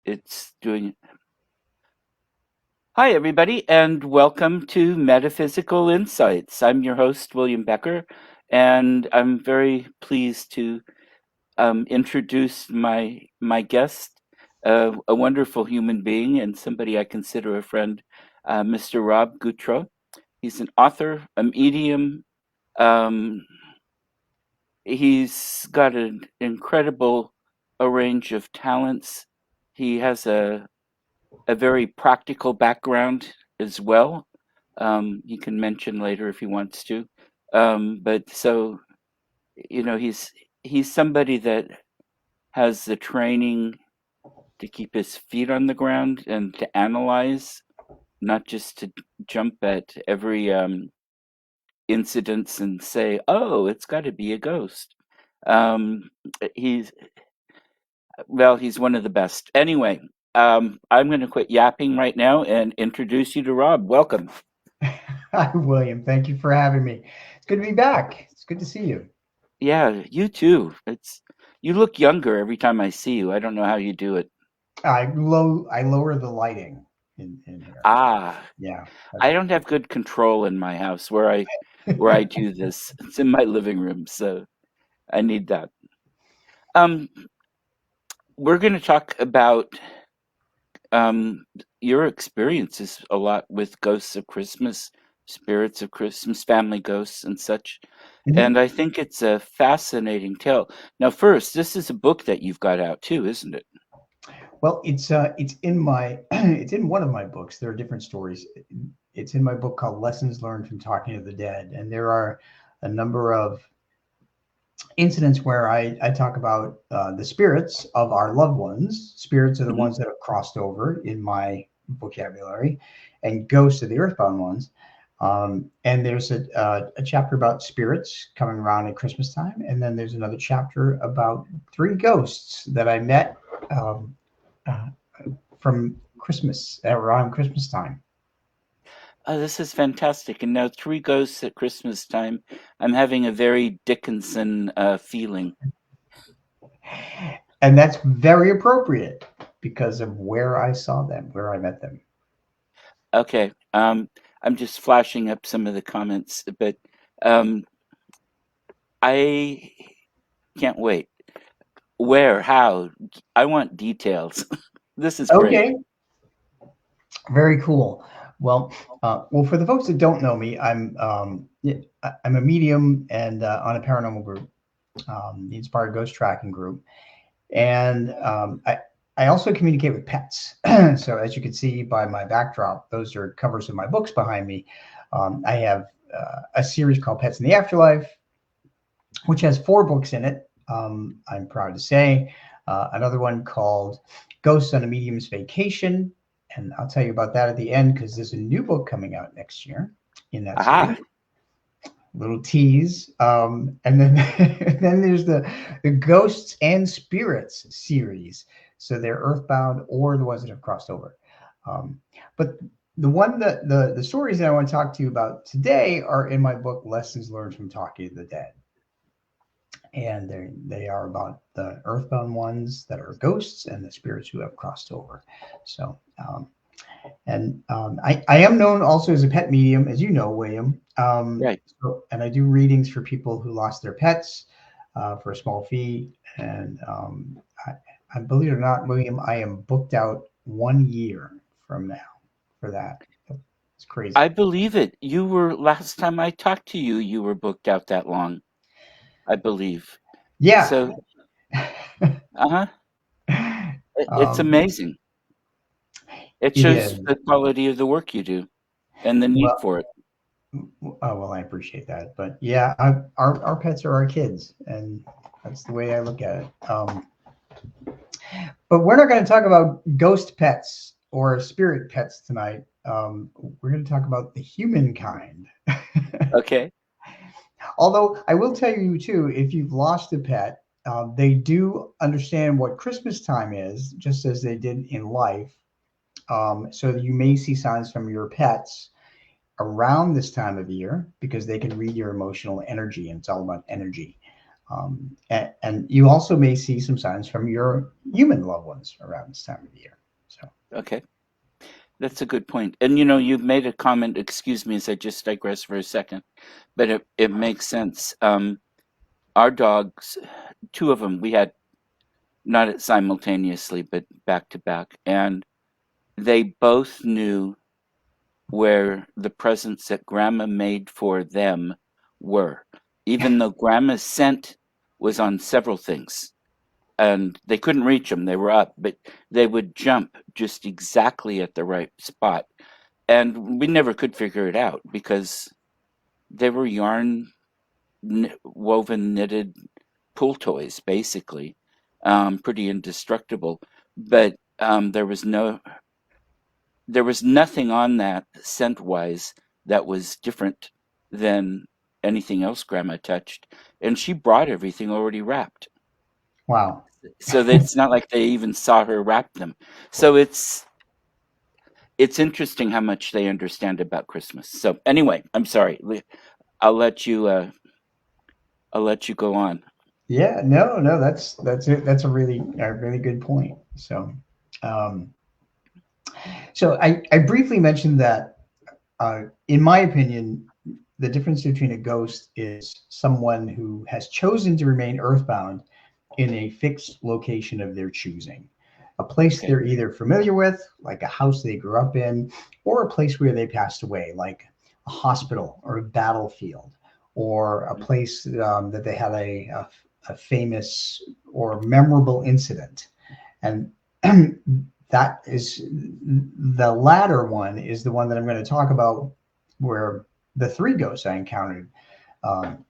It's doing. Hi, everybody, and welcome to Metaphysical Insights. I'm your host, William Becker, and I'm very pleased to introduce my guest, a wonderful human being and somebody I consider a friend, Mr. Rob Gutro. He's an author, a medium. Um, he's got an incredible range of talents. He has a very practical background as well. He can mention later if he wants to. But so, he's somebody that has the training to keep his feet on the ground and to analyze, not just to jump at every incidents and say, "Oh, it's got to be a ghost." Um, he's he's one of the best. Anyway, I'm going to quit yapping right now and introduce you to Rob. Welcome. Hi, William. Thank you for having me. It's good to be back. It's good to see you. Yeah, you too. You look younger every time I see you. I don't know how you do it. I lower the lighting in here. Ah, Yeah. I don't have good control in my house where I do this. It's in my living room, so I need that. Um, we're going to talk about um your experiences a lot with ghosts of Christmas, spirits of Christmas, family ghosts and such. And Mhm. I think it's a fascinating tale. Now, first, this is a book that you've got out too, isn't it? Well, it's in my it's in one of my books. There are different stories. It's in my book called Lessons Learned from Talking to the Dead, and there are a number of incidents where I talk about the spirits of our loved ones. Spirits are the Hmm. ones that have crossed over in my vocabulary, and ghosts are the earthbound ones. And there's a chapter about spirits coming around at Christmas time, and then there's another chapter about three ghosts that I met um, uh, from Christmas around Christmas time. Oh, this is fantastic. And now, Three Ghosts at Christmas Time. I'm having a very Dickinson feeling. And that's very appropriate because of where I saw them, where I met them. Okay. I'm just flashing up some of the comments, but um, I can't wait. Where? How? I want details. This is great. Okay, very cool. Well, for the folks that don't know me, I'm a medium and on a paranormal group, the Inspired Ghost Tracking Group, and I also communicate with pets. So as you can see by my backdrop, those are covers of my books behind me. I have a series called Pets in the Afterlife, which has four books in it. I'm proud to say. Another one called Ghosts on a Medium's Vacation. And I'll tell you about that at the end because there's a new book coming out next year in that series. Aha. Little tease. And then, then there's the Ghosts and Spirits series. So they're earthbound or the ones that have crossed over. Um, but the one that the stories that I want to talk to you about today are in my book, Lessons Learned from Talking to the Dead, and they are about the earthbound ones that are ghosts and the spirits who have crossed over. So, I am known also as a pet medium, as you know, William. Right. And I do readings for people who lost their pets for a small fee. And I believe it or not, William, I am booked out 1 year from now for that. It's I crazy. believe it. You were last time I talked to you, you were booked out that long, I believe. Yeah. So, uh-huh. It's um, amazing. It it shows is. the quality of the work you do and the need Well, for it. Oh, well, I appreciate that, but yeah, our pets are our kids, and that's the way I look at it. But we're not going to talk about ghost pets or spirit pets tonight. We're going to talk about the humankind. Okay. Although I will tell you too, if you've lost a pet, they do understand what Christmas time is, just as they did in life. So you may see signs from your pets around this time of year because they can read your emotional energy, and it's all about energy. And you also may see some signs from your human loved ones around this time of the year. So, Okay. That's a good point. And you've made a comment, excuse me as I just digress for a second, but it makes sense. Our dogs, two of them, we had not simultaneously, but back to back, and they both knew where the presents that Grandma made for them were, even though Grandma's scent was on several things. And they couldn't reach them, they were up, but they would jump just exactly at the right spot. And we never could figure it out because they were yarn woven knitted pool toys, basically, pretty indestructible. But there was nothing on that scent wise that was different than anything else Grandma touched, and she brought everything already wrapped. wow. So that it's not like they even saw her wrap them. So it's interesting how much they understand about Christmas. So anyway, I'm sorry. I'll let you uh, I'll let you go on. Yeah, no, that's it. That's a really good point. Um, so I briefly mentioned that, in my opinion, the difference between a ghost is someone who has chosen to remain earthbound in a fixed location of their choosing, a place Okay. they're either familiar with, like a house they grew up in, or a place where they passed away, like a hospital or a battlefield, or a place that they had a famous or memorable incident. And that is the latter one is the one that I'm going to talk about, where the three ghosts I encountered um,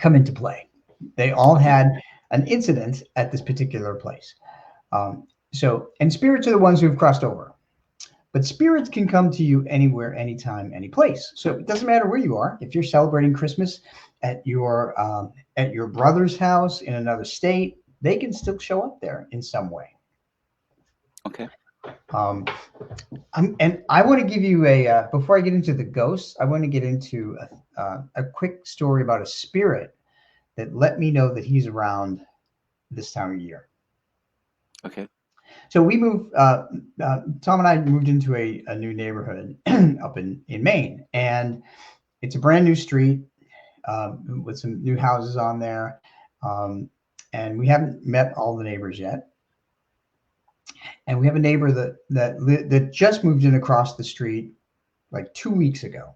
come into play. They all Okay. had an incident at this particular place. And spirits are the ones who've crossed over. But spirits can come to you anywhere, anytime, any place. So it doesn't matter where you are. If you're celebrating Christmas at your brother's house in another state, they can still show up there in some way. Okay. Um, and I want to give you before I get into the ghosts, I want to get into a quick story about a spirit that let me know that he's around this time of year. Okay. So Tom and I moved into a new neighborhood up in Maine, and it's a brand new street with some new houses on there. Um, and we haven't met all the neighbors yet. And we have a neighbor that just moved in across the street like 2 weeks ago,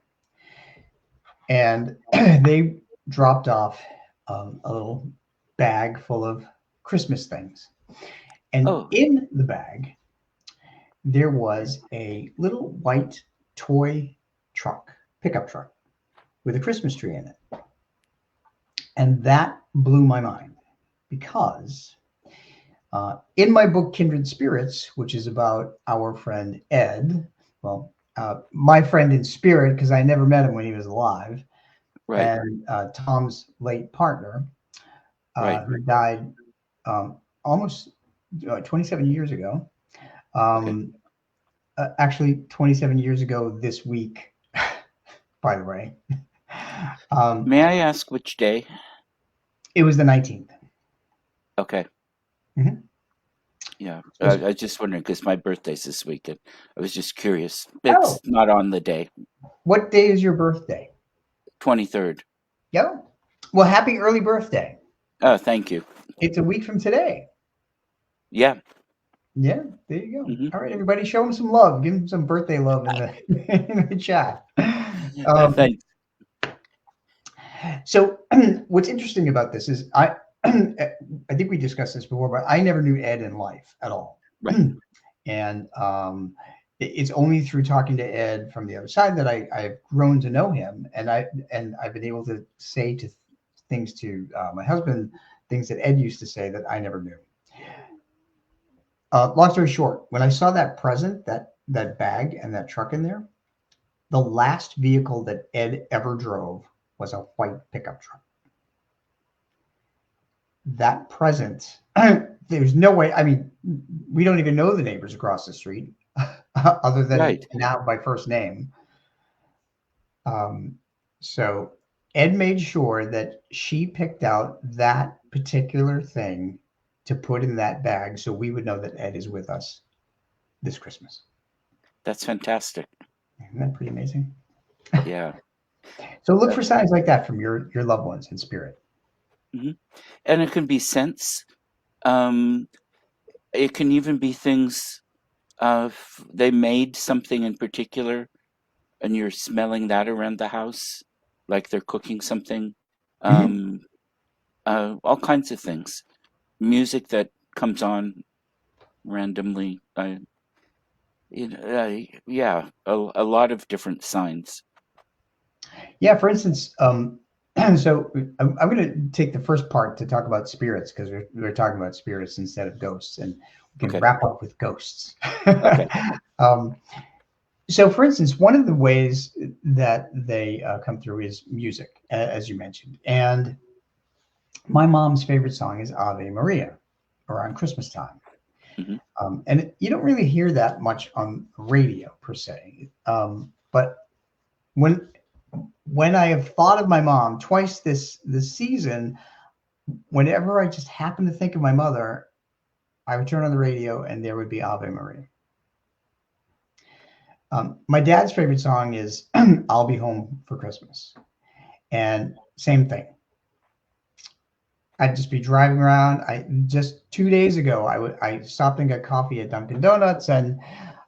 and they dropped off a little bag full of Christmas things. And Oh. in the bag, there was a little white toy truck, pickup truck, with a Christmas tree in it. And that blew my mind because in my book, Kindred Spirits, which is about our friend Ed, well, my friend in spirit, because I never met him when he was alive, Right. and Tom's late partner, Right. who died almost 27 years ago. Okay. Um, Actually, 27 years ago this week, by the way. Um, May I ask which day? it was the 19th. Okay. Mhm. Yeah. So I was just wondering because my birthday's this weekend. I was just curious. oh, It's not on the day. what day is your birthday? 23rd. Yeah. Well, happy early birthday. Oh, thank you. It's a week from today. Yeah. Yeah, there you go. Hmm. All right, everybody, show him some love. Give him some birthday love in the in the chat. Um, Thanks. so, what's interesting about this is I think we discussed this before, but I never knew Ed in life at all, Right. and it's only through talking to Ed from the other side that I've grown to know him, and I've been able to say things to my husband, things that Ed used to say that I never knew. Long story short, when I saw that present, that bag and that truck in there, the last vehicle that Ed ever drove was a white pickup truck. That present, there's no way. I mean, we don't even know the neighbors across the street, other than Right. now by first name. Um, so Ed made sure that she picked out that particular thing to put in that bag so we would know that Ed is with us this Christmas. That's fantastic. Isn't that pretty amazing? Yeah. So look Uh, for signs like that from your loved ones in spirit. mhm. And it can be scents. Um, it can even be things. They made something in particular, and you're smelling that around the house, like they're cooking something. Mhm. Um, all kinds of things. Music that comes on randomly. Yeah, a lot of different signs. Yeah, for instance, so I'm going to take the first part to talk about spirits because we're talking about spirits instead of ghosts, and we can Okay. wrap up with ghosts. Okay. um, so, for instance, one of the ways that they come through is music, as you mentioned. And my mom's favorite song is Ave Maria around Christmas time. Hmm. And you don't really hear that much on radio per se. But when I have thought of my mom twice this season, whenever I just happen to think of my mother, I would turn on the radio and there would be Ave Maria. My dad's favorite song is I'll Be Home for Christmas. And same thing. I'd just be driving around. I just 2 days ago, I stopped and got coffee at Dunkin' Donuts, and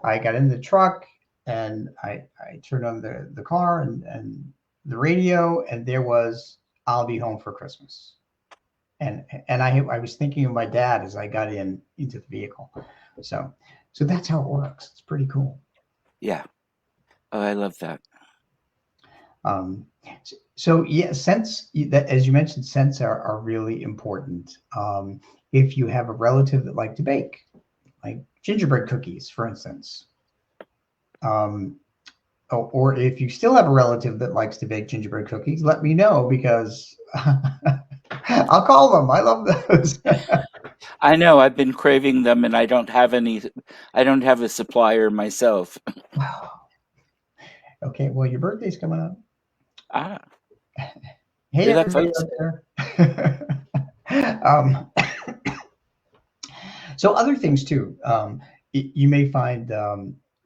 I got in the truck and I turned on the car and the radio, and there was "I'll Be Home for Christmas," and I was thinking of my dad as I got into the vehicle. So that's how it works. It's pretty cool. Yeah. Oh, I love that. Um, so yeah, scents that, as you mentioned, scents are really important. If you have a relative that like to bake, like gingerbread cookies, for instance, um, or if you still have a relative that likes to bake gingerbread cookies, let me know because I'll call them. I love those. I know I've been craving them, and I don't have any. I don't have a supplier myself. Okay, well, your birthday's coming up. Ah, Hey, yeah, that everybody fun. out there. um, So other things too. You may find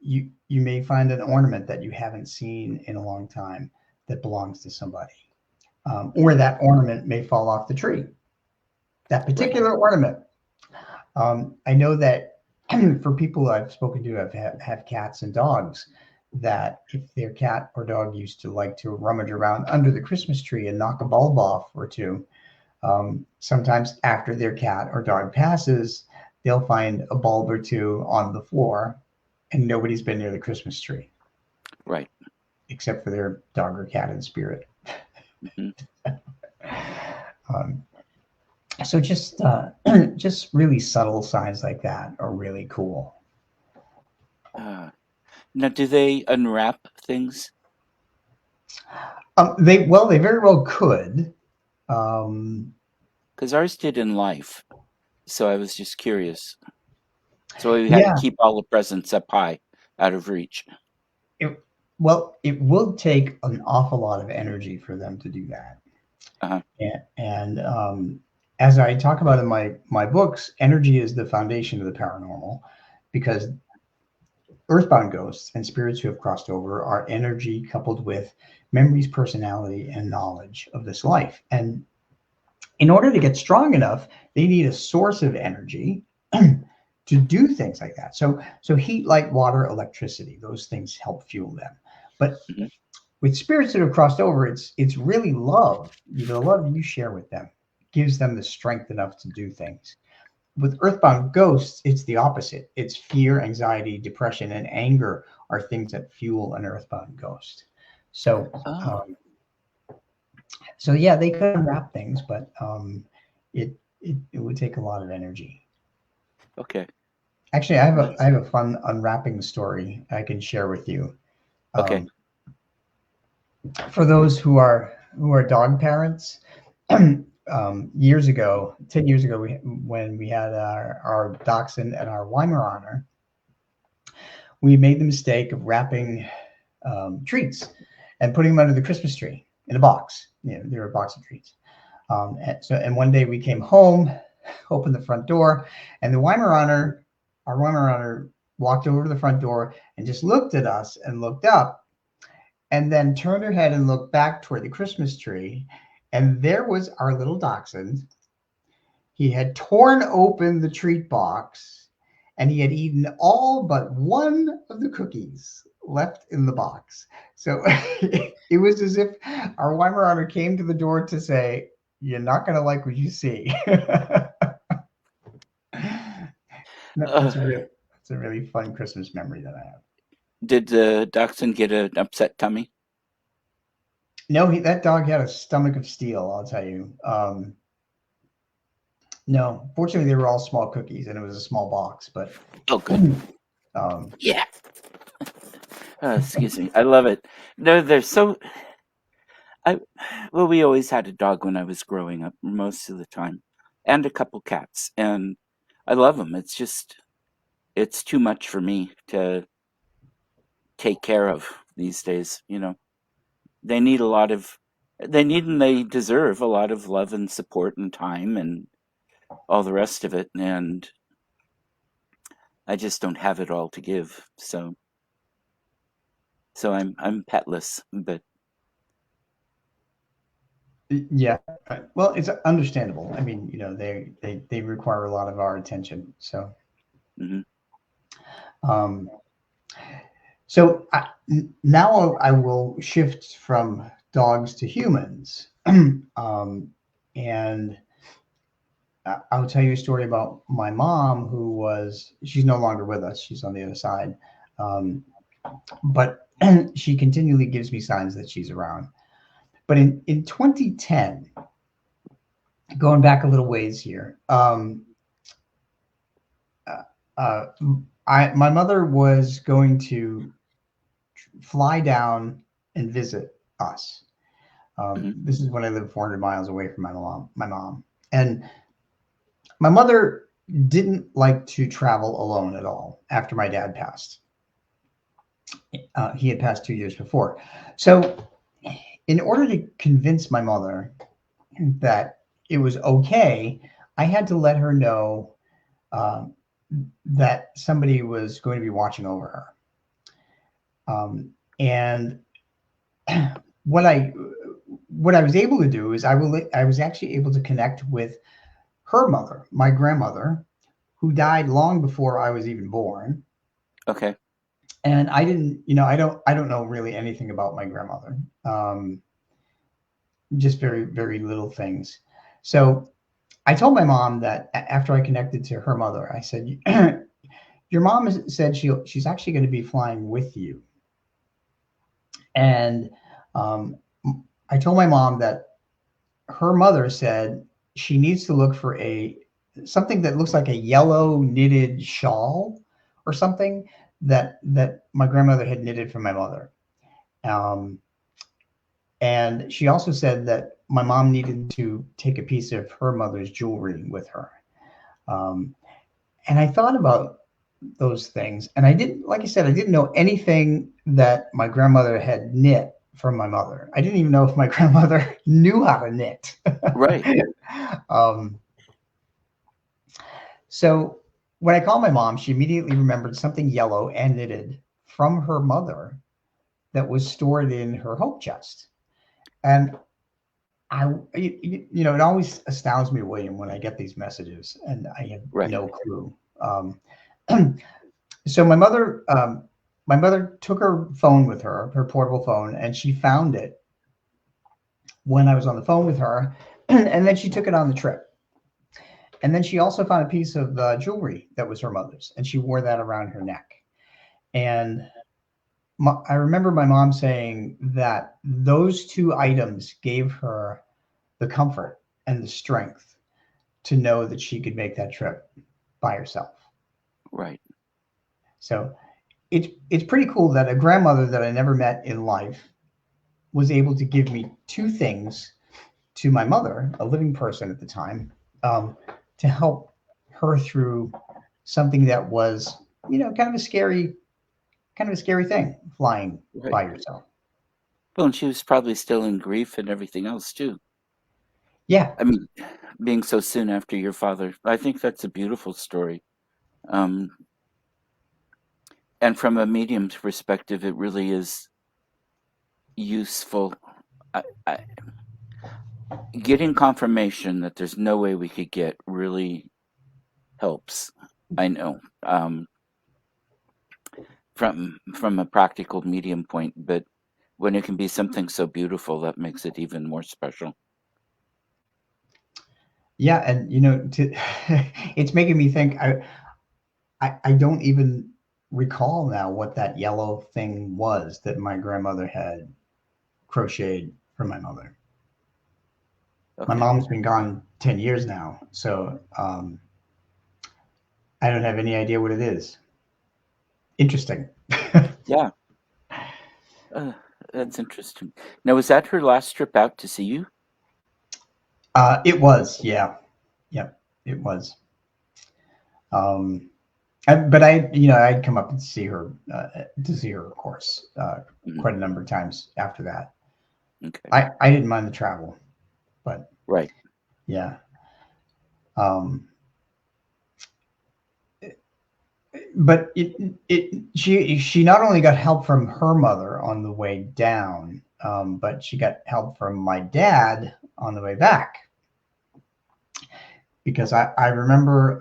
you may find an ornament that you haven't seen in a long time that belongs to somebody, or Mhm. that ornament may fall off the tree. That Right. particular ornament. I know that for people I've spoken to, have cats and dogs. That if their cat or dog used to like to rummage around under the Christmas tree and knock a bulb off or two, sometimes after their cat or dog passes, they'll find a bulb or two on the floor, and nobody's been near the Christmas tree Right. except for their dog or cat in spirit. Hmm. Um, so just just really subtle signs like that are really cool. Uh, Now, do they unwrap things? They very well could. Um, Because ours did in life, so I was just curious. So we had to yeah, keep all the presents up high, out of reach. it, well, it will take an awful lot of energy for them to do that. Uh-huh. And as I talk about in my books, energy is the foundation of the paranormal, because earthbound ghosts and spirits who have crossed over are energy coupled with memories, personality, and knowledge of this life. And in order to get strong enough, they need a source of energy to do things like that. So heat, light, water, electricity, those things help fuel them. But Hmm. with spirits that have crossed over, it's really love. The love you share with them gives them the strength enough to do things. With earthbound ghosts, it's the opposite. It's fear, anxiety, depression, and anger are things that fuel an earthbound ghost. So, Oh, um, so yeah, they could unwrap things, but it would take a lot of energy. okay. Actually, I Nice. have a fun unwrapping story I can share with you. Okay. Um, for those who are dog parents, years ago, 10 years ago, when we had our dachshund and our Weimaraner, we made the mistake of wrapping treats and putting them under the Christmas tree. in a box. They were a box of treats. And one day we came home, opened the front door, and our Weimaraner, walked over to the front door and just looked at us and looked up, and then turned her head and looked back toward the Christmas tree, and there was our little dachshund. He had torn open the treat box, and he had eaten all but one of the cookies left in the box. So it was as if our Weimaraner came to the door to say, "You're not going to like what you see." Uh, That's a really fun Christmas memory that I have. did the dachshund get an upset tummy? No, that dog had a stomach of steel, I'll tell you. No, fortunately, they were all small cookies, and it was a small box. But Oh, good. um, Yeah. Excuse me. I love it. No, they're so. I well, we always had a dog when I was growing up, most of the time, and a couple cats, and I love them. It's too much for me to take care of these days. They need a lot of, they need and they deserve a lot of love and support and time and all the rest of it, and I just don't have it all to give. So I'm petless, but yeah, well, it's understandable. I mean, they require a lot of our attention. So, mhm. um, so now I will shift from dogs to humans, and I'll tell you a story about my mom, she's no longer with us. She's on the other side. Um, but she continually gives me signs that she's around. But in 2010, going back a little ways here, uh, uh, my mother was going to fly down and visit us. Mhm. This is when I lived 400 miles away from my mom. And my mother didn't like to travel alone at all after my dad passed. He had passed 2 years before. So, in order to convince my mother that it was okay, I had to let her know um, that somebody was going to be watching over her. And what I what I was able to do is I was actually able to connect with her mother, my grandmother, who died long before I was even born. Okay. And I didn't, I don't know really anything about my grandmother. Just very, very little things. So I told my mom that after I connected to her mother, I said, "Your mom said she's actually going to be flying with you." And um, I told my mom that her mother said she needs to look for a something that looks like a yellow knitted shawl or something that my grandmother had knitted for my mother. Um, and she also said that my mom needed to take a piece of her mother's jewelry with her. Um, and I thought about those things, and I didn't, like I said, I didn't know anything that my grandmother had knit from my mother. I didn't even know if my grandmother knew how to knit. Right. um, so when I called my mom, she immediately remembered something yellow and knitted from her mother that was stored in her hope chest. And it always astounds me, William, when I get these messages and I have Right. no clue. So my mother took her phone with her, her portable phone, and she found it when I was on the phone with her, and then she took it on the trip. And then she also found a piece of jewelry that was her mother's, and she wore that around her neck. And I remember my mom saying that those two items gave her the comfort and the strength to know that she could make that trip by herself. Right. So it's pretty cool that a grandmother that I never met in life was able to give me two things to my mother, a living person at the time, um, to help her through something that was, kind of a scary thing, flying Right. by yourself. Well, and she was probably still in grief and everything else too. Yeah, I mean, being so soon after your father, I think that's a beautiful story. Um, and from a medium's perspective, it really is useful. I, getting confirmation that there's no way we could get really helps. I know, from a practical medium point, but when it can be something so beautiful, that makes it even more special. yeah, and it's making me think. I don't even recall now what that yellow thing was that my grandmother had crocheted for my mother. My Okay. mom's been gone 10 years now, so I don't have any idea what it is. Interesting. Yeah. Uh, that's interesting. Now, was that her last trip out to see you? It was, yeah, yep, it was. Um, but I'd come up and see her, of course, Mhm. quite a number of times after that. Okay. I didn't mind the travel, but Right. yeah. Um, but she not only got help from her mother on the way down, but she got help from my dad on the way back because I remember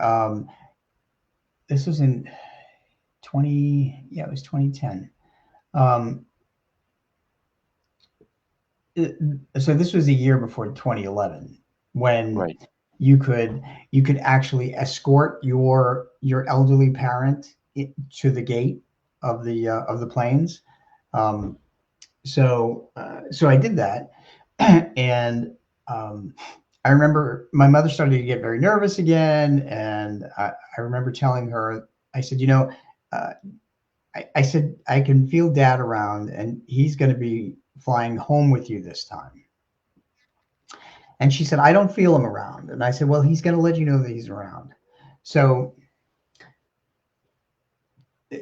this was in 2010. Um, so this was a year before 2011 when Right. you could you could actually escort your elderly parent to the gate of the planes. Um, so I did that, and um, I remember my mother started to get very nervous again, and I remember telling her, I said, uh, I said I can feel Dad around, and he's going to be flying home with you this time. And she said, I don't feel him around. And I said, well, he's going to let you know that he's around. So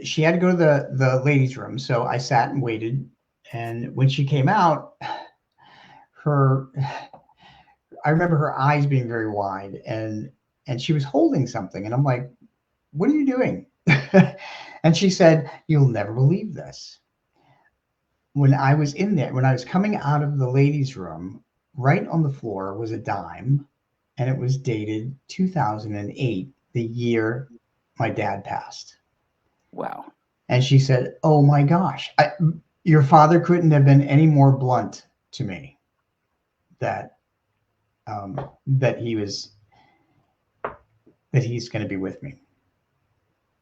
she had to go to the ladies' room. So I sat and waited. And when she came out, her I remember her eyes being very wide and she was holding something. And I'm like, what are you doing? And she said, you'll never believe this. When I was in there, when I was coming out of the ladies' room, right on the floor was a dime, and it was dated 2008, the year my dad passed. Wow. And she said, "Oh my gosh, your father couldn't have been any more blunt to me that that he's going to be with me."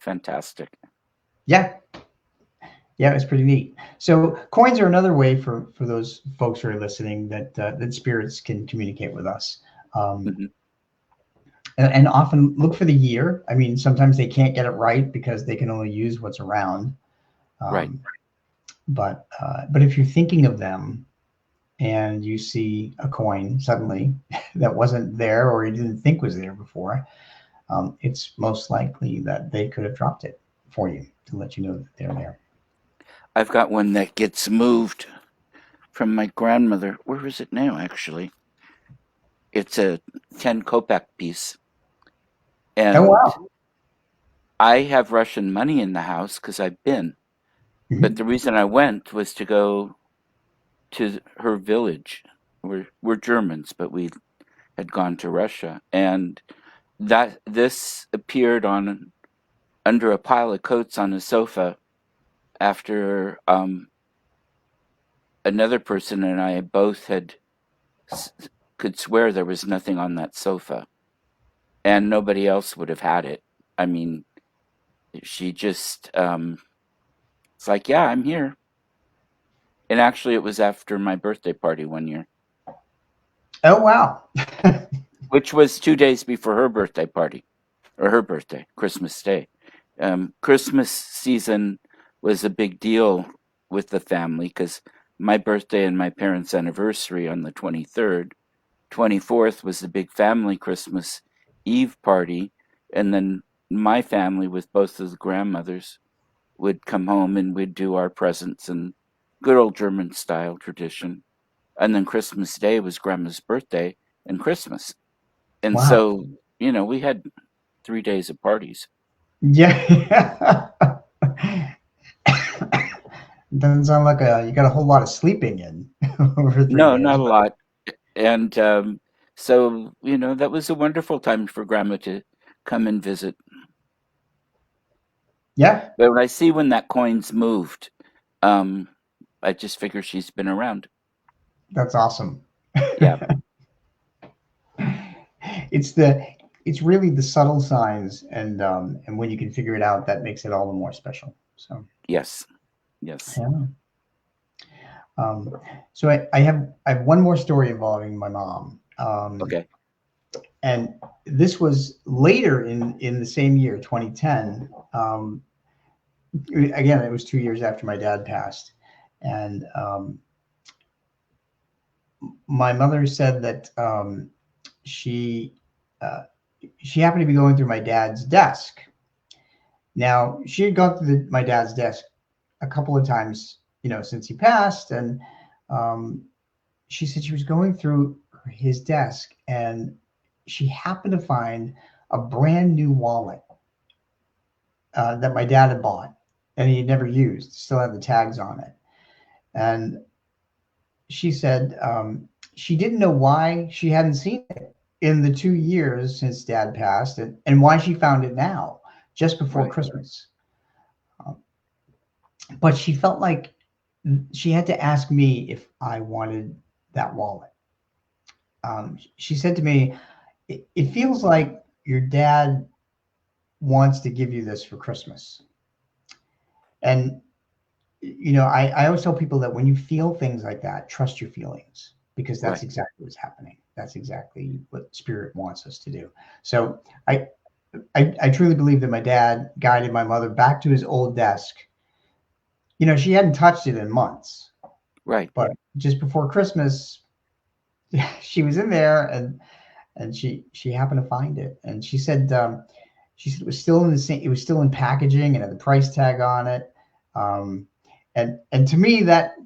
Fantastic. Yeah, yeah, it was pretty neat. So coins are another way for those folks who are listening that spirits can communicate with us. Um, Hmm. and often look for the year. I mean, sometimes they can't get it right because they can only use what's around. Right. Um, but if you're thinking of them and you see a coin suddenly that wasn't there or you didn't think was there before, it's most likely that they could have dropped it for you to let you know that they're there. I've got one that gets moved from my grandmother. Where is it now, actually? It's a 10 kopeck piece. Oh And wow! I have Russian money in the house because I've been. But Mhm. the reason I went was to go to her village. We're Germans, but we had gone to Russia. And that this appeared on under a pile of coats on a sofa after another person and I both had could swear there was nothing on that sofa, and nobody else would have had it. I mean, she just it's like, yeah, I'm here. And actually, it was after my birthday party one year, Oh wow! which was 2 days before her birthday party or her birthday, Christmas Day. Christmas season was a big deal with the family because my birthday and my parents' anniversary on the 23rd. 24th was the big family Christmas Eve party. And then my family, with both of the grandmothers, would come home and we'd do our presents and good old German style tradition. And then Christmas Day was Grandma's birthday and Christmas. And Wow. so, we had 3 days of parties. Yeah. Doesn't sound like you got a whole lot of sleeping in over three No, days, not a but lot. And so, that was a wonderful time for Grandma to come and visit. yeah, But when that coin's moved, um, I just figure she's been around. that's awesome. Yeah. it's the it's really the subtle signs, and when you can figure it out, that makes it all the more special. So Yes. Yes. yeah. Um, so I have one more story involving my mom. Okay. And this was later in the same year, 2010. Again, it was 2 years after my dad passed, and my mother said that she uh, she happened to be going through my dad's desk. Now she had gone through my dad's desk a couple of times, since he passed, and um, she said she was going through his desk and she happened to find a brand new wallet that my dad had bought and he had never used, still had the tags on it. And she said she didn't know why she hadn't seen it in the 2 years since dad passed, and why she found it now, just before Right. Christmas. Um, but she felt like she had to ask me if I wanted that wallet. She said to me, it feels like your dad wants to give you this for Christmas. And I always tell people that when you feel things like that, trust your feelings, because that's Right. exactly what's happening. That's exactly what spirit wants us to do. So I truly believe that my dad guided my mother back to his old desk. She hadn't touched it in months, Right. but just before Christmas, she was in there, and she happened to find it, and she said it was still in the same, it was still in packaging and had the price tag on it. Um, and to me, that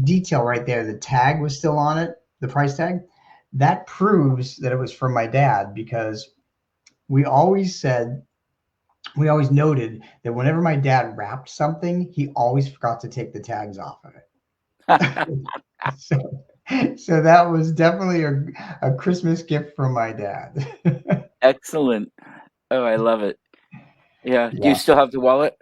detail right there, the tag was still on it, the price tag, that proves that it was from my dad, because we always said, we always noted that whenever my dad wrapped something, he always forgot to take the tags off of it. so, so that was definitely a Christmas gift from my dad. Excellent. Oh, I love it. Yeah. Do you Yeah. still have the wallet?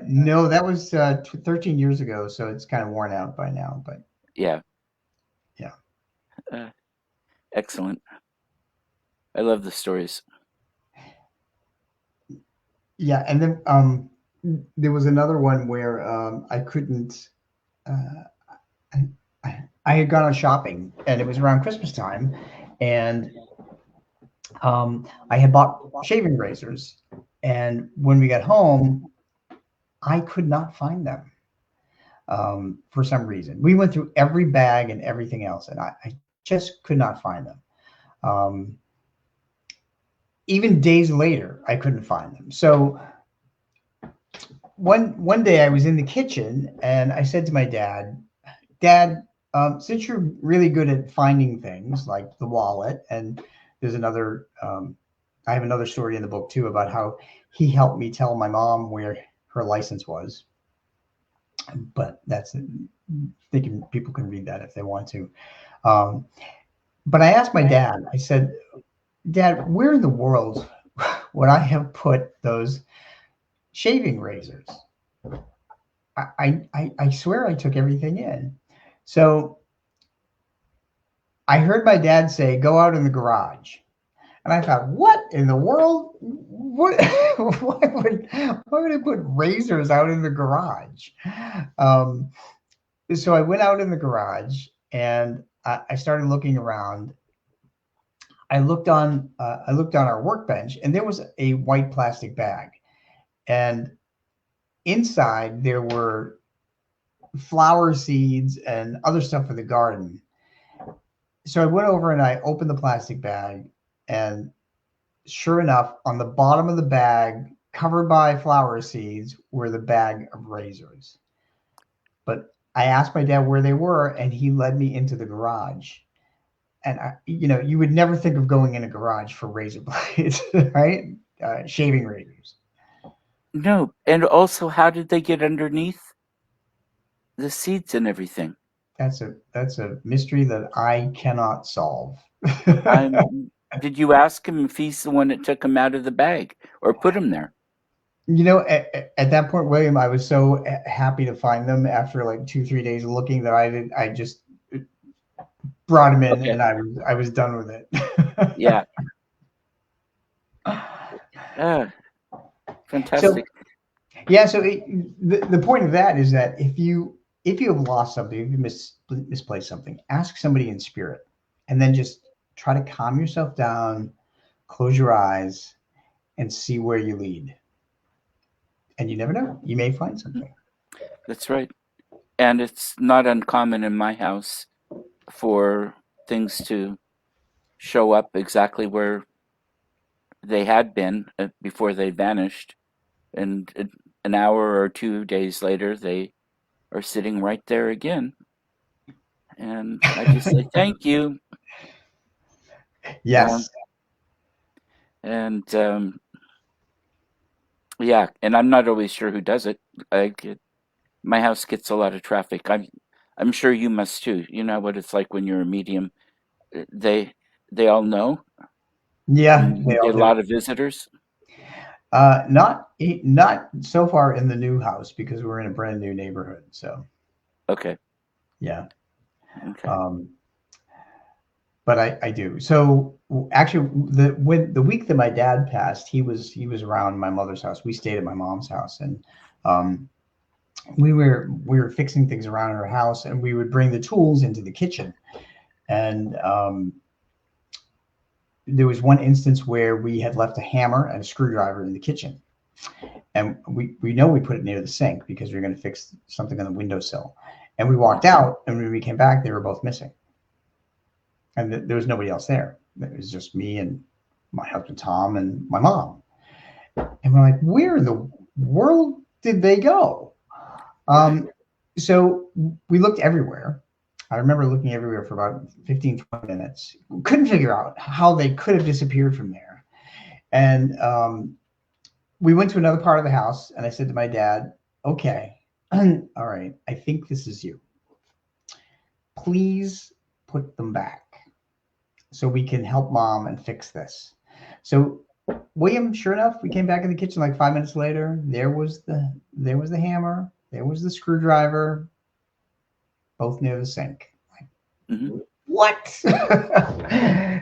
No, that was 13 years ago, so it's kind of worn out by now. But Yeah. yeah, Uh, Excellent. I love the stories. yeah. And then there was another one where I couldn't. Uh, I had gone out shopping, and it was around Christmas time, and I had bought shaving razors, and when we got home, I could not find them for some reason. We went through every bag and everything else, and I just could not find them. Um, Even days later, I couldn't find them. So one day I was in the kitchen and I said to my dad, "Dad, since you're really good at finding things like the wallet, and there's another, I have another story in the book too about how he helped me tell my mom where her license was, but that's thinking people can read that if they want to. Um, but I asked my dad. I said, Dad, where in the world would I have put those shaving razors? I swear I took everything in. So I heard my dad say, "Go out in the garage." And I thought, what in the world? What? why would I put razors out in the garage? Um, so I went out in the garage and I started looking around. I looked on our workbench, and there was a white plastic bag, and inside there were flower seeds and other stuff for the garden. So I went over and I opened the plastic bag, and sure enough, on the bottom of the bag covered by flower seeds were the bag of razors. But I asked my dad where they were, and he led me into the garage. And you would never think of going in a garage for razor blades, right? Shaving razors. No, and also, how did they get underneath the seeds and everything? That's a mystery that I cannot solve. I'm. Did you ask him if he's the one that took them out of the bag or put them there? At that point, William, I was so happy to find them after like 2, 3 days of looking that I just brought them in, Okay. and I was done with it. Yeah. Ah, So fantastic. yeah, so the point of that is that if you have lost something, if you misplaced something, ask somebody in spirit, and then just try to calm yourself down, close your eyes, and see where you lead. And you never know, you may find something. That's right. And it's not uncommon in my house for things to show up exactly where they had been before they vanished. And an hour or 2 days later, they are sitting right there again. And I just say, thank you. Um, Yes. and yeah, and I'm not always sure who does it. My house gets a lot of traffic. I'm sure you must too. You know what it's like when you're a medium. Uh, They they all know, Yeah, and they you all get a do. lot of visitors. Not so far in the new house because we're in a brand new neighborhood. So Okay, yeah. okay. Um, but I do. So actually, the week that my dad passed, he was around my mother's house. We stayed at my mom's house, and um, we were fixing things around her house, and we would bring the tools into the kitchen. And there was one instance where we had left a hammer and a screwdriver in the kitchen, and we know we put it near the sink because we were going to fix something on the windowsill. And we walked Mhm. out, and when we came back, they were both missing, and there was nobody else there. It was just me and my husband Tom and my mom. And we're like, where in the world did they go? Right. So we looked everywhere. I remember looking everywhere for about 15, 20 minutes. Couldn't figure out how they could have disappeared from there. And we went to another part of the house, and I said to my dad, okay, all right, I think this is you. Please put them back so we can help mom and fix this. So William, sure enough, we came back in the kitchen like 5 minutes later. There was the hammer, there was the screwdriver, both near the sink. Hmm. What?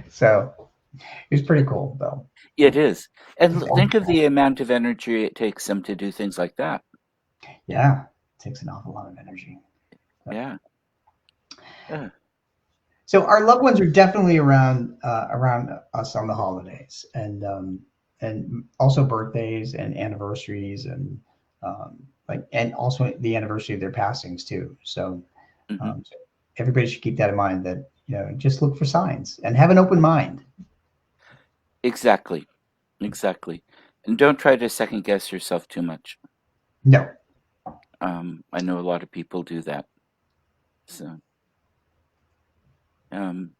So it was pretty cool, though. It is. And It's think awesome. of the amount of energy it takes them to do things like that. Yeah, it takes an awful lot of energy. Yeah. Yeah. So our loved ones are definitely around us on the holidays, and also birthdays and anniversaries, and also the anniversary of their passings too. Hmm. So everybody should keep that in mind. That just look for signs and have an open mind. Exactly. Exactly. And don't try to second guess yourself too much. No, I know a lot of people do that. So um,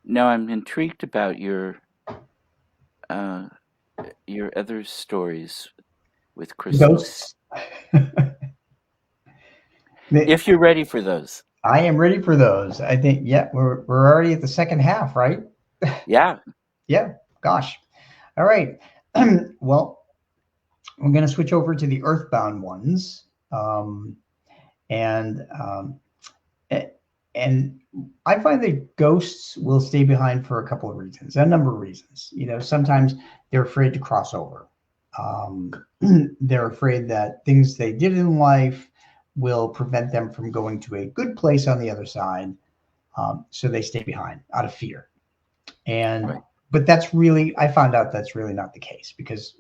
now I'm intrigued about uh, your other stories with Christmas. ghosts. If you're ready for those. I am ready for those. I think, yeah, we're already at the second half, right? Yeah. Yeah. Gosh. All right. Well, I'm going to switch over to the earthbound ones, and and I find that ghosts will stay behind for a couple of reasons, a number of reasons. Sometimes they're afraid to cross over. Um, they're afraid that things they did in life will prevent them from going to a good place on the other side. So they stay behind out of fear. And Right. but that's really, I found out that's really not the case, because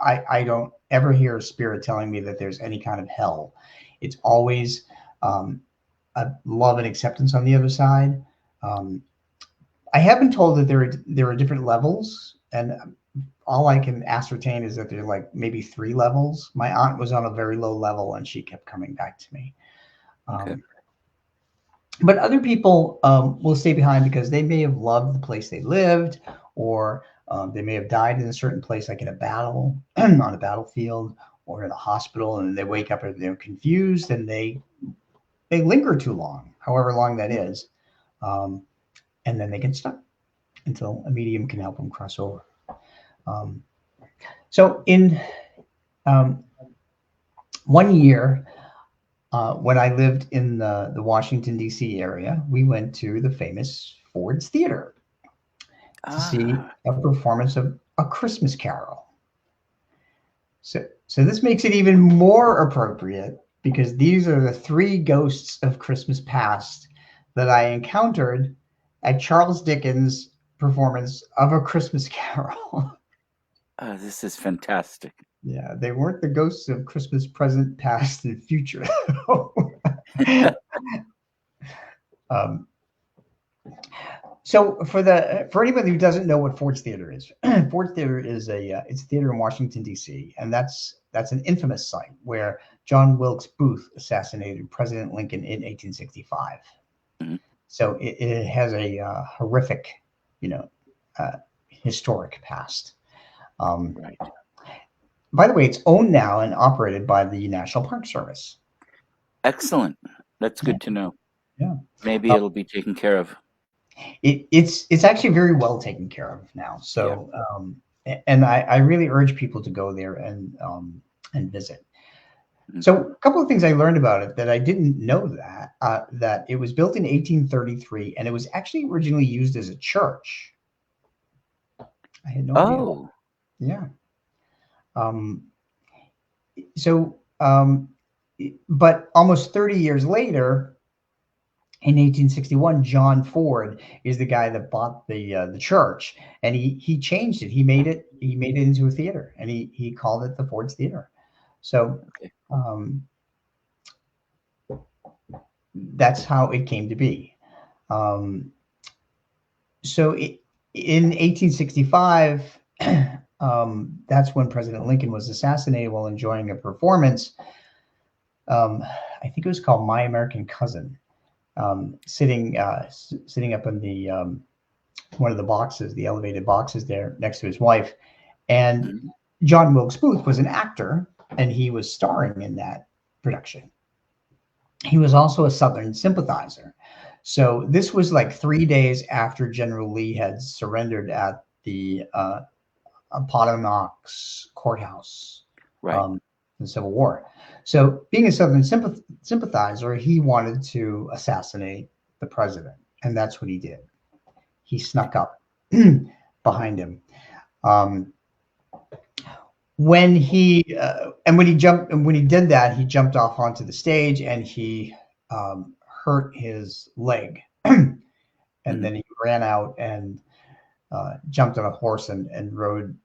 I don't ever hear a spirit telling me that there's any kind of hell. It's always um, a love and acceptance on the other side. Um, I have been told that there are different levels, and all I can ascertain is that there's like maybe 3 levels. My aunt was on a very low level, and she kept coming back to me. Okay. Um, but other people will stay behind because they may have loved the place they lived, or they may have died in a certain place, like in a battle, on a battlefield, or in a hospital, and they wake up and they're confused, and they linger too long, however long that is, um, and then they get stuck until a medium can help them cross over. Um, so in um, one year, when I lived in the Washington, D.C. area, we went to the famous Ford's Theater to see Ah, a performance of A Christmas Carol. So this makes it even more appropriate because these are the 3 ghosts of Christmas past that I encountered at Charles Dickens' performance of A Christmas Carol. this is fantastic. Yeah, they weren't the ghosts of Christmas present, past, and future. um, so for anybody who doesn't know what Ford's Theater is, Ford's Theater is it's a theater in Washington D.C., and that's an infamous site where John Wilkes Booth assassinated President Lincoln in 1865. Mhm. So it has a horrific, you know, historic past. Um, Right. by the way, it's owned now and operated by the National Park Service. Excellent. That's Yeah, good to know. yeah. Maybe it'll be taken care of. It's actually very well taken care of now. Yeah. So and I really urge people to go there and visit. Mhm. So a couple of things I learned about it that I didn't know, that it was built in 1833 and it was actually originally used as a church. I had no idea. Oh, Yeah. Um, so but almost 30 years later, in 1861, John Ford is the guy that bought the church, and he changed it. He made it into a theater, and he called it the Ford's Theater. So okay. um, that's how it came to be. Um, so in 1865, that's when President Lincoln was assassinated while enjoying a performance. Um, I think it was called My American Cousin. Sitting up in the one of the boxes, the elevated boxes there next to his wife. And Mhm. John Wilkes Booth was an actor, and he was starring in that production. He was also a Southern sympathizer. So this was like 3 days after General Lee had surrendered at the Appomattox courthouse Right. um, in the Civil War. So being a Southern sympathizer, he wanted to assassinate the president, and that's what he did. He snuck up behind him. Um, when he did that, he jumped off onto the stage and he hurt his leg, and Mhm. then he ran out and jumped on a horse and rode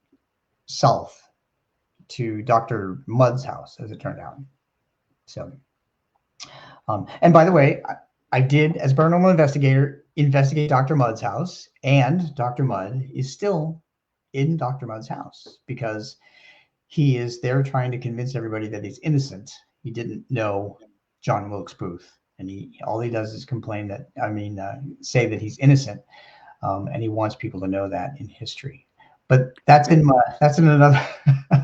south to Dr. Mudd's house, as it turned out. So, and by the way, I did, as a paranormal investigator, investigate Dr. Mudd's house, and Dr. Mudd is still in Dr. Mudd's house because he is there trying to convince everybody that he's innocent. He didn't know John Wilkes Booth, and he all he does is complain that say that he's innocent, and he wants people to know that in history. But Okay. that's in another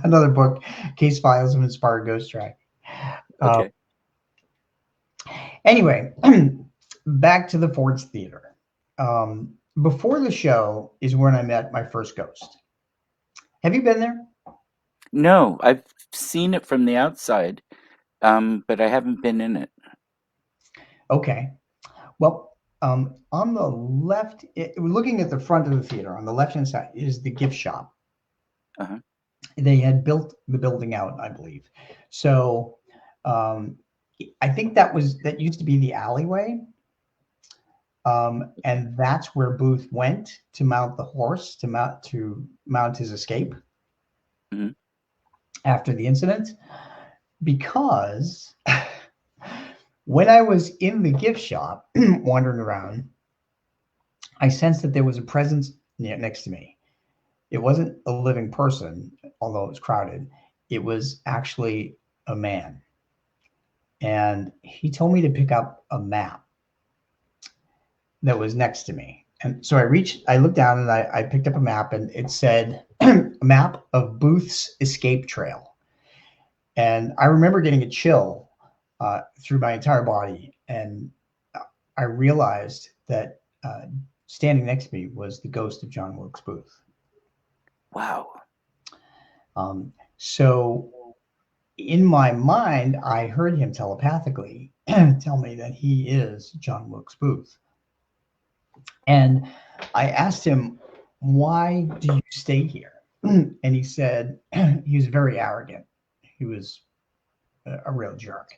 another book, Case Files of Inspired Ghost Track. Uh, Okay. anyway, back to the Ford's Theater. Before the show is when I met my first ghost. Have you been there? No, I've seen it from the outside, but I haven't been in it. Okay. Well, on the left, looking at the front of the theater, on the left-hand side is the gift shop. Uh-huh. They had built the building out, I believe. So um, I think that used to be the alleyway, and that's where Booth went to mount the horse to mount his escape Mhm. after the incident. Because when I was in the gift shop wandering around, I sensed that there was a presence next to me. It wasn't a living person, although it was crowded. It was actually a man. And he told me to pick up a map that was next to me. And so I looked down and I picked up a map, and it said a map of Booth's escape trail. And I remember getting a chill through my entire body. And I realized that standing next to me was the ghost of John Wilkes Booth. Wow. So in my mind, I heard him telepathically tell me that he is John Wilkes Booth. And I asked him, why do you stay here? And he said, he was very arrogant. He was a real jerk.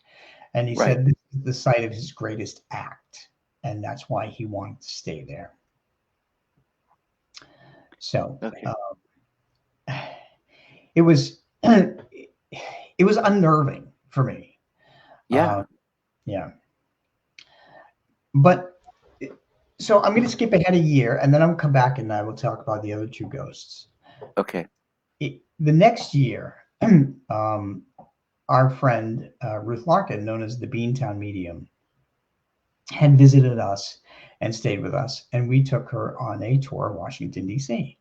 And he Right. said, this is the site of his greatest act. And that's why he wanted to stay there. So Okay. it was it was unnerving for me. Yeah. Yeah. But so I'm going to skip ahead a year, and then I'm going to come back and I will talk about the other two ghosts. Okay. The next year, our friend Ruth Larkin, known as the Beantown Medium, had visited us and stayed with us, and we took her on a tour of Washington, D.C.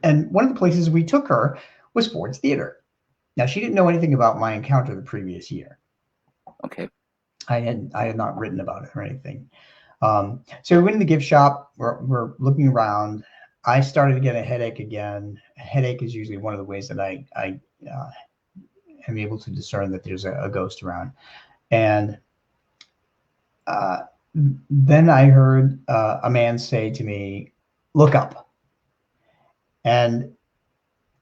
And one of the places we took her was Ford's Theater. Now, she didn't know anything about my encounter the previous year. Okay. I had not written about it or anything. So we went in the gift shop. We're looking around. I started to get a headache again. A headache is usually one of the ways that I am able to discern that there's a ghost around. And then I heard a man say to me, "Look up." And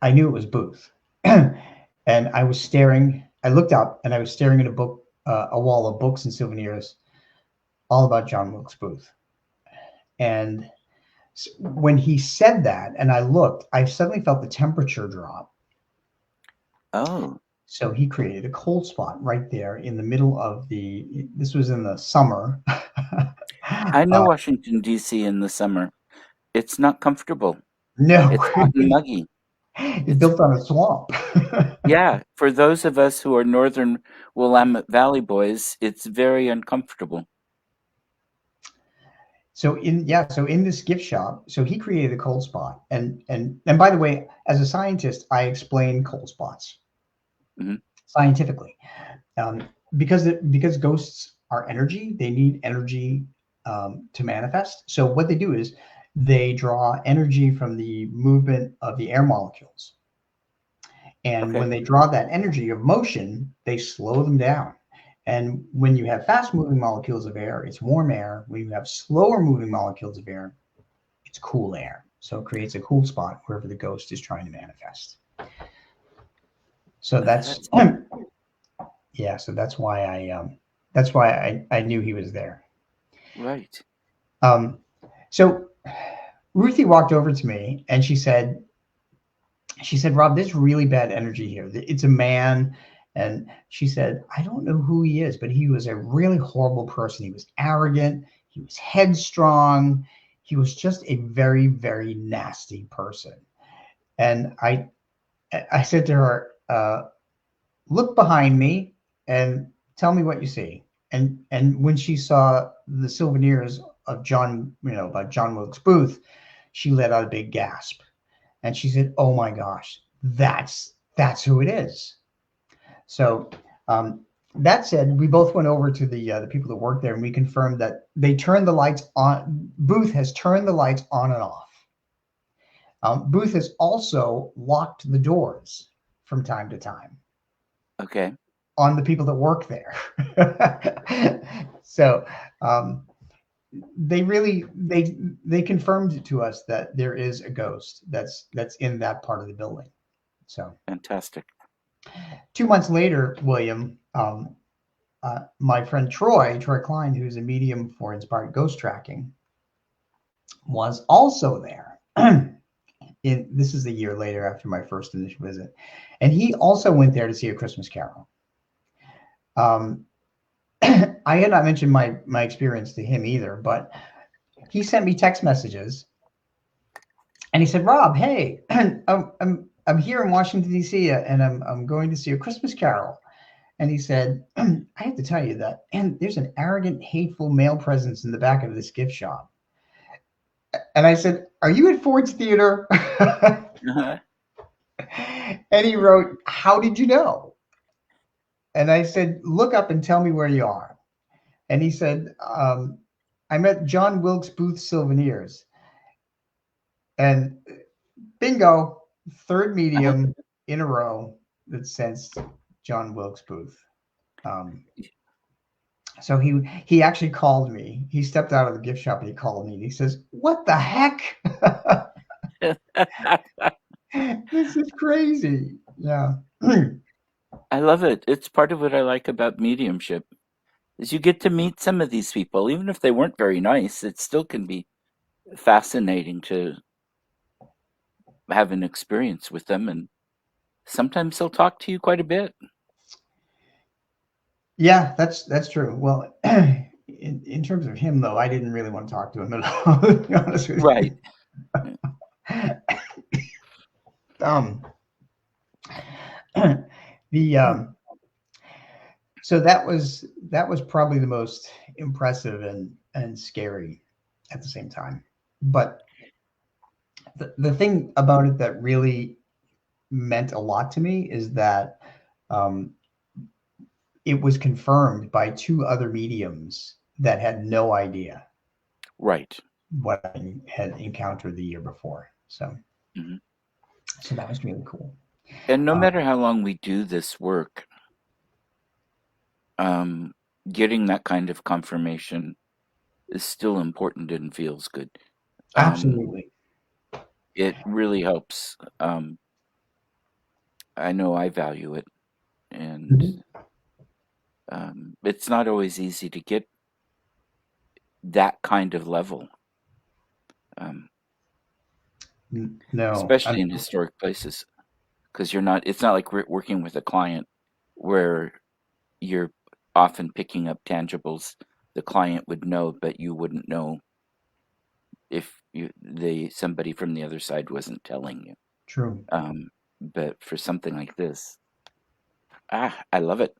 I knew it was Booth. And I was staring. I looked up and I was staring at a wall of books and souvenirs, all about John Wilkes Booth. And when he said that, and I looked, I suddenly felt the temperature drop. Oh. So he created a cold spot right there in the middle of this was in the summer. I know Washington, D.C. in the summer. It's not comfortable. No, It's hot and muggy. it's built on a swamp. Yeah, for those of us who are northern Willamette Valley boys, it's very uncomfortable. So in this gift shop, so he created a cold spot, and by the way, as a scientist, I explain cold spots scientifically, because ghosts are energy. They need energy to manifest. So what they do is they draw energy from the movement of the air molecules, and when they draw that energy of motion, they slow them down. And when you have fast moving molecules of air, it's warm air. When you have slower moving molecules of air, it's cool air. So it creates a cool spot wherever the ghost is trying to manifest. So that's yeah. So that's why I knew he was there. Right. So Ruthie walked over to me and she said, "Rob, there's really bad energy here. It's a man." And she said, "I don't know who he is, but he was a really horrible person. He was arrogant. He was headstrong. He was just a very, very nasty person." And I said to her, "Look behind me and tell me what you see." And when she saw the souvenirs of John Wilkes Booth, she let out a big gasp. And she said, "Oh my gosh, that's who it is." So that said, we both went over to the people that work there, and we confirmed that they turned the lights on. Booth has turned the lights on and off. Booth has also locked the doors from time to time. Okay. On the people that work there. So they confirmed to us that there is a ghost that's in that part of the building. So fantastic. 2 months later, William, my friend Troy Klein, who's a medium for inspired ghost tracking, was also there. This is a year later after my first initial visit, and he also went there to see A Christmas Carol. I had not mentioned my experience to him either, but he sent me text messages And he said, Rob, hey, I'm here in Washington D.C. and I'm going to see a Christmas Carol. And he said, I have to tell you that, and there's an arrogant, hateful male presence in the back of this gift shop. And I said, are you at Ford's Theater? Uh-huh. And he wrote, how did you know? And I said, look up and tell me where you are. And he said, I'm at John Wilkes Booth Souvenirs. And bingo, third medium in a row that sensed John Wilkes Booth. Um, so he actually called me. He stepped out of the gift shop and he called me and he says, what the heck? This is crazy. Yeah. I love it. It's part of what I like about mediumship is you get to meet some of these people, even if they weren't very nice. It still can be fascinating to have an experience with them, and sometimes they'll talk to you quite a bit. Yeah, that's true. Well, in terms of him though, I didn't really want to talk to him at all, to be honest with Right. you. Um, the so that was probably the most impressive and scary at the same time. But the thing about it that really meant a lot to me is that um, it was confirmed by two other mediums that had no idea Right. what I had encountered the year before. So Hmm. so that was really cool. And no Um, matter how long we do this work, um, getting that kind of confirmation is still important and feels good. Um, Absolutely. it really helps. I know I value it, and Mhm. it's not always easy to get that kind of level, um, No, especially in historic places, because you're not. It's not like we're working with a client where you're often picking up tangibles the client would know, but you wouldn't know if somebody from the other side wasn't telling you. true. But for something like this, I love it.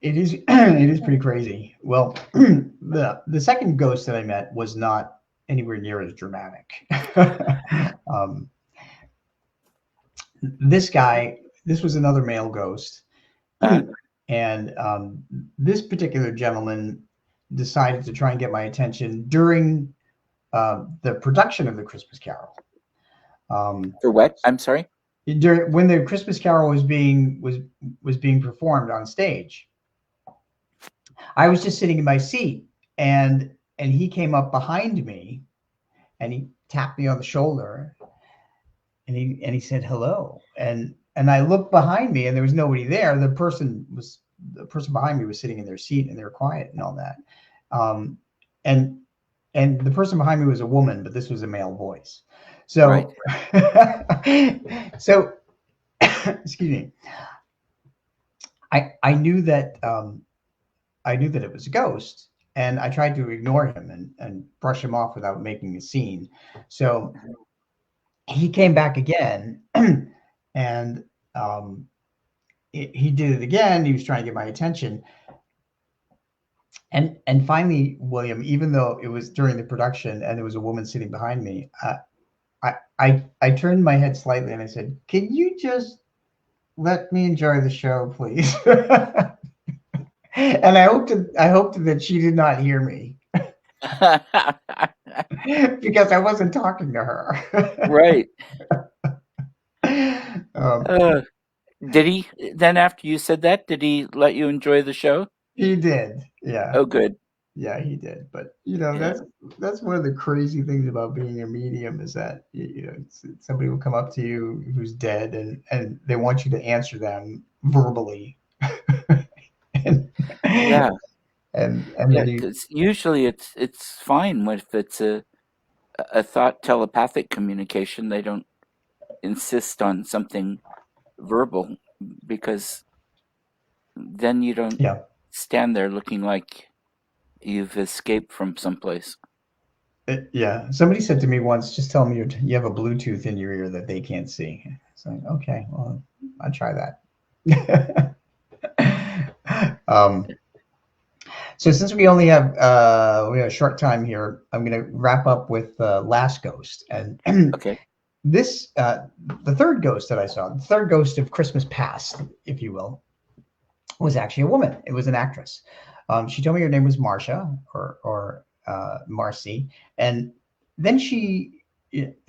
It is it is pretty crazy. Well, the second ghost that I met was not anywhere near as dramatic. um, this guy, this was another male ghost, Uh, and this particular gentleman decided to try and get my attention during the production of the Christmas Carol. Um, for what? I'm sorry. during when the Christmas Carol was being performed on stage, I was just sitting in my seat, and he came up behind me and he tapped me on the shoulder and he said hello, and I looked behind me and there was nobody there. The person behind me was sitting in their seat and they were quiet and all that. Um, and and the person behind me was a woman, but this was a male voice. Right. So so excuse me. I knew that I knew that it was a ghost, and I tried to ignore him and brush him off without making a scene. So he came back again, and um, he did it again. He was trying to get my attention, and finally, William, even though it was during the production and there was a woman sitting behind me, I turned my head slightly and I said, "Can you just let me enjoy the show, please?" And I hoped that she did not hear me because I wasn't talking to her. Right. um, Uh, did he then, after you said that, did he let you enjoy the show? he did, yeah, Oh, good. yeah, he did. But Yeah. that's one of the crazy things about being a medium is that somebody will come up to you who's dead and they want you to answer them verbally, and Yeah. and Yeah. then you, Because usually it's fine if it's a thought telepathic communication. They don't insist on something verbal because then you don't yeah. stand there looking like you've escaped from someplace. Yeah. Somebody said to me once, just tell me you have a Bluetooth in your ear that they can't see. So okay, well, I'll try that. um, so since we have a short time here, I'm going to wrap up with Last Ghost, and Okay. this the third ghost that I saw, the third ghost of Christmas past, if you will, was actually a woman. It was an actress. She told me her name was Marcia or Marcy, and then she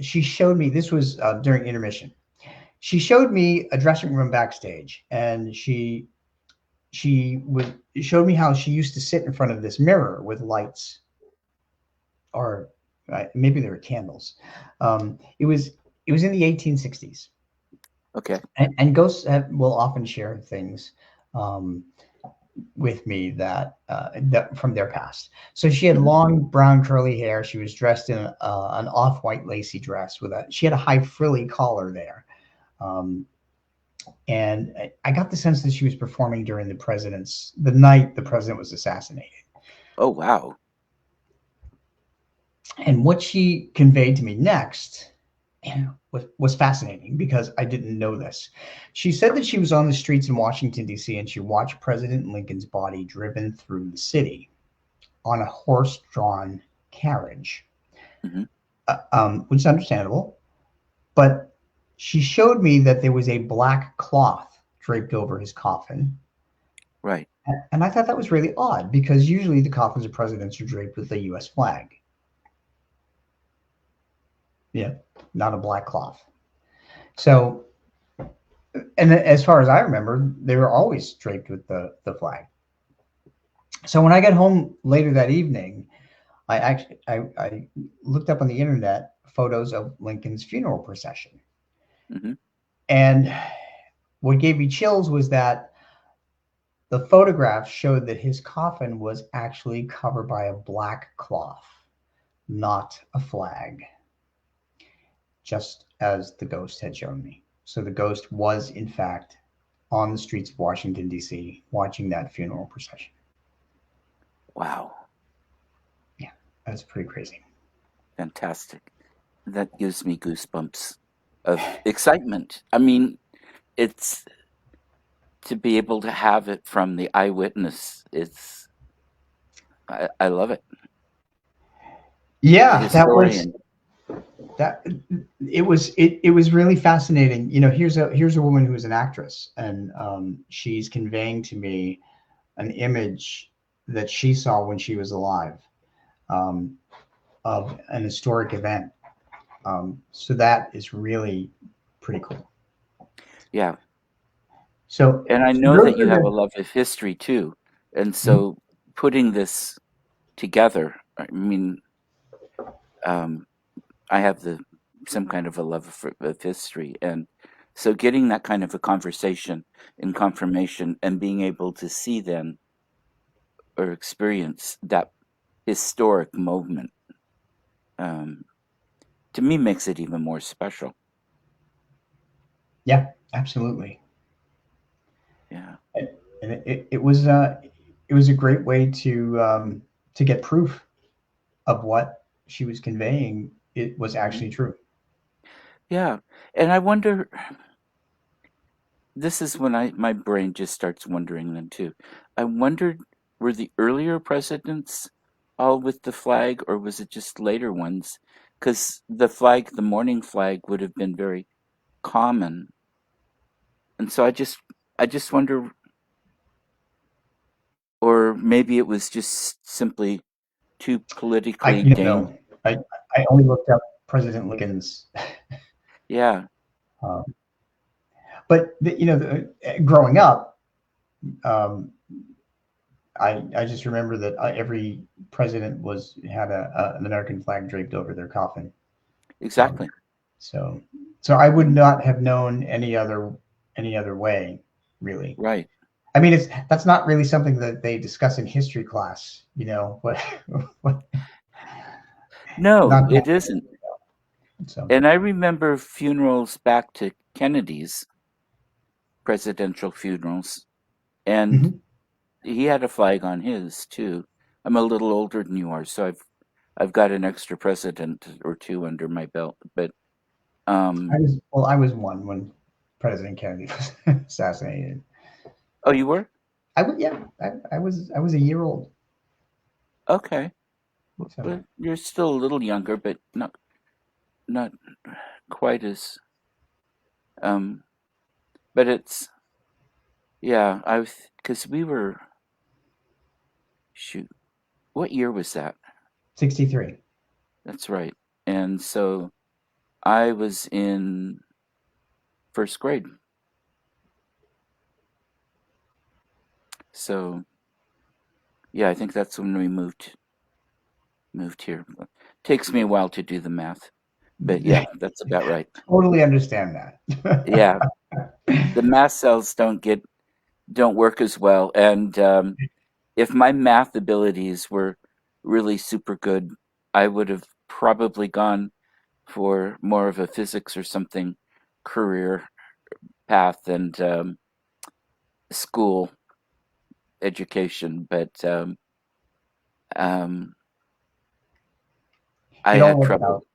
showed me. This was during intermission. She showed me a dressing room backstage, and she would showed me how she used to sit in front of this mirror with lights, or maybe there were candles. It was in the 1860s, Okay. and ghosts will often share things. Um, with me that from their past. So she had Hmm. long brown curly hair. She was dressed in an off-white lacy dress with a. She had a high frilly collar there, um, and I got the sense that she was performing during the night the president was assassinated. Oh, wow. And what she conveyed to me next was fascinating because I didn't know this. She said that she was on the streets in Washington, D.C., and she watched President Lincoln's body driven through the city on a horse-drawn carriage, Hmm. which is understandable. But she showed me that there was a black cloth draped over his coffin, Right. and I thought that was really odd because usually the coffins of presidents are draped with the U.S. flag. Yeah, not a black cloth. So, and as far as I remember, they were always draped with the flag. So when I got home later that evening, I looked up on the internet photos of Lincoln's funeral procession. Hmm. And what gave me chills was that the photograph showed that his coffin was actually covered by a black cloth, not a flag, just as the ghost had shown me. So the ghost was, in fact, on the streets of Washington, D.C., watching that funeral procession. Wow. Yeah, that's pretty crazy. Fantastic. That gives me goosebumps of excitement. I mean, it's to be able to have it from the eyewitness. I love it. The Yeah, historian. that it was really fascinating. Here's a woman who is an actress, and she's conveying to me an image that she saw when she was alive, um, of an historic event. So that is really pretty cool. Yeah. So And I for know those that of you have a you love of history too. And that, so putting this together, I mean, um, I have some kind of a love of history. And so getting that kind of a conversation and confirmation and being able to see then or experience that historic moment, um, to me makes it even more special. yeah, absolutely. Yeah. And it was a great way to get proof of what she was conveying. It was Mhm. actually true. Yeah. And I wonder, this is when my brain just starts wondering then too. I wondered, were the earlier presidents all with the flag, or was it just later ones? Because the flag, the morning flag, would have been very common, and so I just wonder, or maybe it was just simply too politically No, dang. I only looked up President Lincoln's. Yeah, Um, but growing up, um, I just remember that every president had an American flag draped over their coffin. Um, exactly. so so I would not have known any other way, really. Right. I mean, that's not really something that they discuss in history class, but No, not that. it isn't. So And I remember funerals back to Kennedy's presidential funerals, and mhm. he had a flag on his too. I'm a little older than you are, so I've got an extra president or two under my belt. But um, I was one when President Kennedy was assassinated. oh, you were? Yeah, I was a year old. Okay. So Well, you're still a little younger, but not quite as um. But it's yeah. I was because we were shoot. What year was that? 63. That's right. And so I was in first grade. So yeah, I think that's when we moved here. Takes me a while to do the math, but yeah, that's about right. Totally understand that. Yeah, the math cells don't work as well, and if my math abilities were really super good, I would have probably gone for more of a physics or something career path and school education, but um, I It all had worked trouble. out.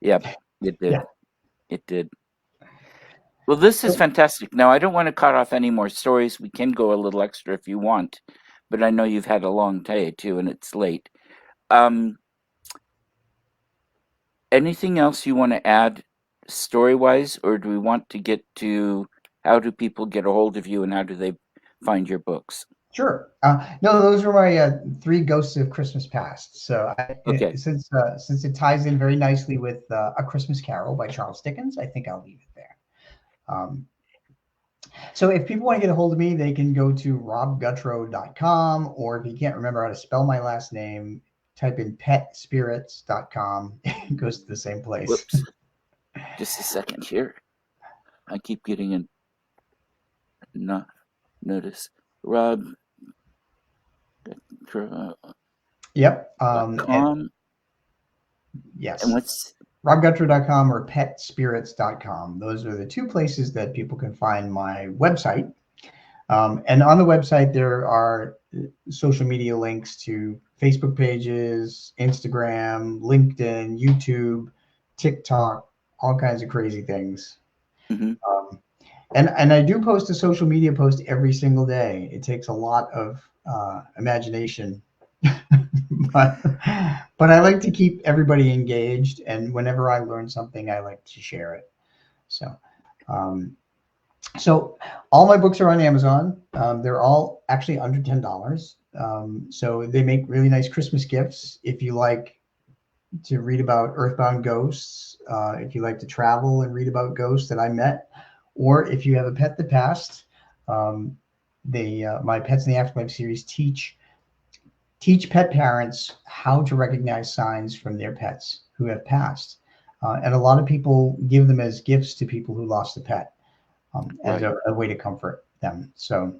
Yep, it did. Yeah. It did. Well, this is So, fantastic. Now, I don't want to cut off any more stories. We can go a little extra if you want, but I know you've had a long day too, and it's late. Um, Anything else you want to add story-wise, or do we want to get to how do people get a hold of you and how do they find your books? sure. No, those were my three ghosts of Christmas past. Okay. Since it ties in very nicely with A Christmas Carol by Charles Dickens, I think I'll leave it there. Um, so if people want to get a hold of me, they can go to robgutro.com, or if you can't remember how to spell my last name, type in petspirits.com. It goes to the same place. Whoops. Just a second here. I keep getting a not notice. Robgutro.com. Yep. And And yes, what's robgutro.com or petspirits.com. Those are the two places that people can find my website. And on the website, there are social media links to Facebook pages, Instagram, LinkedIn, YouTube, TikTok, all kinds of crazy things. mhm, Um, and I do post a social media post every single day. It takes a lot of imagination, but I like to keep everybody engaged. And whenever I learn something, I like to share it. So. Um, so all my books are on Amazon. They're all actually under $10. So they make really nice Christmas gifts. If you like to read about earthbound ghosts, if you like to travel and read about ghosts that I met, or if you have a pet that passed, um, my Pets in the Afterlife series teach pet parents how to recognize signs from their pets who have passed. And a lot of people give them as gifts to people who lost a pet, as right. a way to comfort them. So,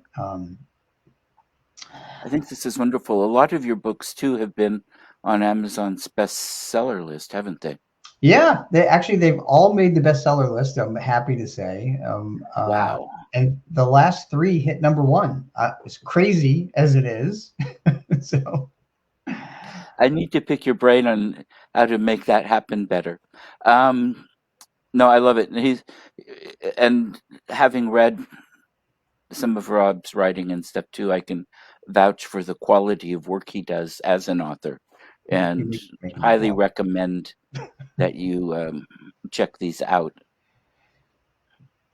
I think this is wonderful. A lot of your books too have been on Amazon's bestseller list, haven't they? yeah, they've all made the bestseller list. I'm happy to say, Wow. and the last three hit number one. As crazy as it is, so I need to pick your brain on how to make that happen better. Um, no, I love it. And having read some of Rob's writing and stuff too, I can vouch for the quality of work he does as an author, you and make my highly day. recommend that you check these out.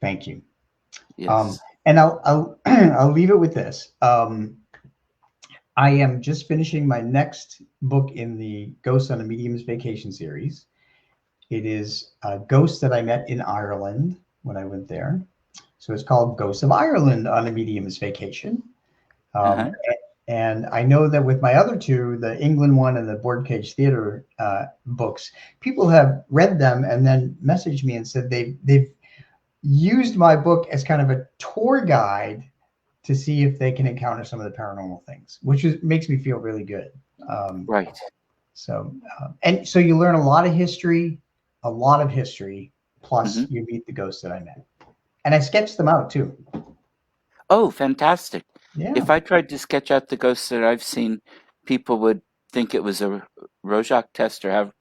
Thank you. Yes. And I'll I'll leave it with this. I am just finishing my next book in the Ghosts on a Medium's Vacation series. It is a ghost that I met in Ireland when I went there. So it's called Ghosts of Ireland on a Medium's Vacation. Um, Uh-huh. and I know that with my other two, the England one and the Board Cage Theater books, people have read them and then messaged me and said they've used my book as kind of a tour guide to see if they can encounter some of the paranormal things, makes me feel really good. Um, Right. and so you learn a lot of history, Hmm. plus you meet the ghosts that I met, and I sketched them out too. Oh, fantastic. Yeah. If I tried to sketch out the ghosts that I've seen, people would think it was Rorschach test, or how do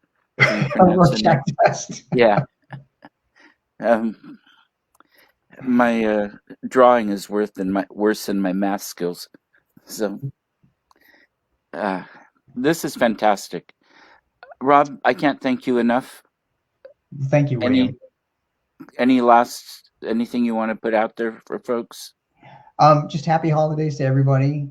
you A pronounce the Rorschach name? test. Yeah. Um, my drawing is worse than my math skills. So uh, this is fantastic, Rob. I can't thank you enough. Thank you, Any William. anything you want to put out there for folks? Just happy holidays to everybody.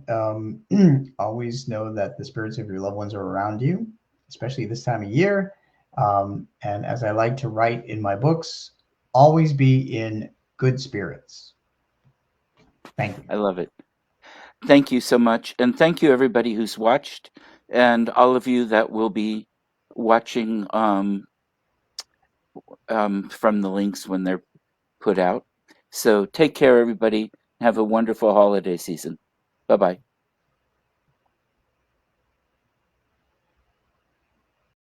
Always know that the spirits of your loved ones are around you, especially this time of year. And as I like to write in my books, always be in good spirits. Thank you. I love it. Thank you so much, and thank you everybody who's watched, and all of you that will be watching from the links when they're put out. So take care, everybody. Have a wonderful holiday season. Bye bye.